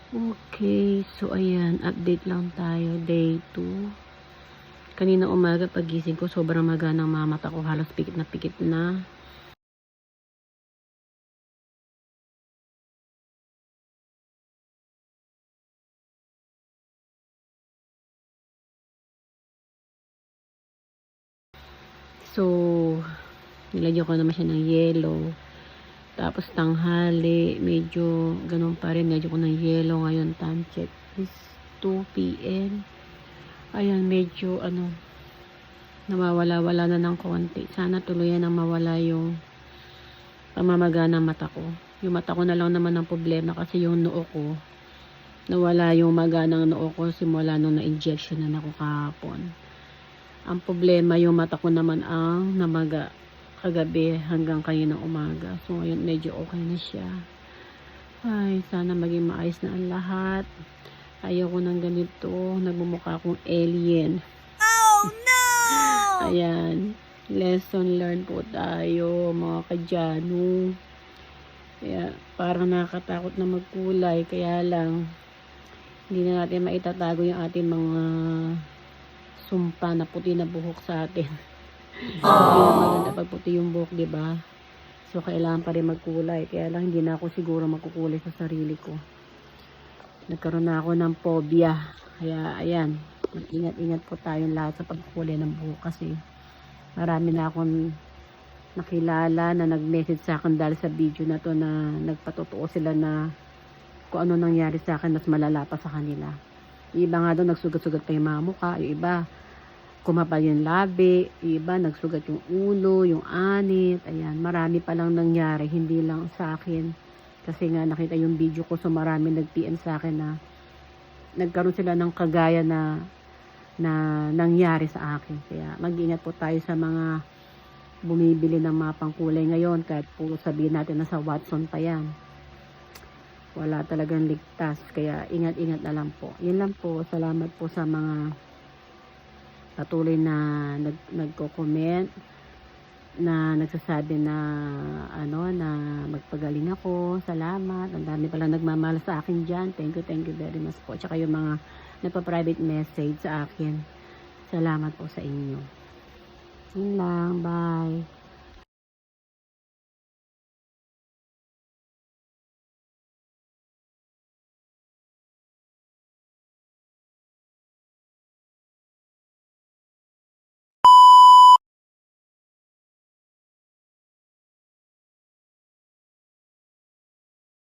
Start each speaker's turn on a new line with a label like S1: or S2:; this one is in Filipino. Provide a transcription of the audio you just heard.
S1: Okay, so ayan, update lang tayo, day 2. Kanina umaga pagising ko, sobrang maga ng mga mata ko, halos pikit na pikit na. So, nilagyan ko naman siya ng yellow. Tapos tanghali, medyo ganun pa rin, nilagyan ko ng yellow. Ngayon, time check is 2 p.m. Ayan, medyo nawawala-wala na ng konti. Sana tuluyan ang mawala yung pamamaga ng mata ko. Yung mata ko na lang naman ang problema kasi yung noo ko, nawala yung maga ng noo ko simula nung na-injection na ako kahapon. Ang problema, yung mata ko naman ang namaga kagabi hanggang kaninang umaga. So ngayon medyo okay na siya. Ay, sana maging maayos na ang lahat. Ayoko ng ganito. Nagmumukha akong alien.
S2: Oh no!
S1: Ayan. Lesson learned po tayo, mga kadyano. Kaya parang nakakatakot na magkulay. Kaya lang, hindi na natin maitatago yung ating mga sumpa na puti na buhok sa atin. Hindi na maganda pag puti yung buhok, diba? So, kailangan pa rin magkulay. Kaya lang, hindi na ako siguro magkukulay sa sarili ko. Nagkaroon na ako ng phobia. Kaya, ayan. Ingat-ingat po tayong lahat sa pagkukulay ng buhok kasi marami na akong nakilala na nag-message sa akin dahil sa video na to na nagpatotoo sila na kung ano nangyari sa akin mas malala pa sa kanila. Yung iba nga doon nagsugat-sugat pa yung mga mukha, yung iba kumapal yung labi, yung iba nagsugat yung ulo, yung anit, ayan, marami pa lang nangyari, hindi lang sa akin. Kasi nga nakita yung video ko, so marami nag-PM sa akin na nagkaroon sila ng kagaya na nangyari sa akin. Kaya mag-ingat po tayo sa mga bumibili ng mga pangkulay ngayon, kahit po sabihin natin na sa Watson pa yan. Wala talagang ligtas, kaya ingat-ingat na lang po. Yun lang po, salamat po sa mga patuloy na nagko-comment, na nagsasabi na na magpagaling ako. Salamat. Ang dami pala nagmamahal sa akin diyan. Thank you very much po. Tsaka yung mga nagpa-private message sa akin. Salamat po sa inyo. Yun lang. Bye.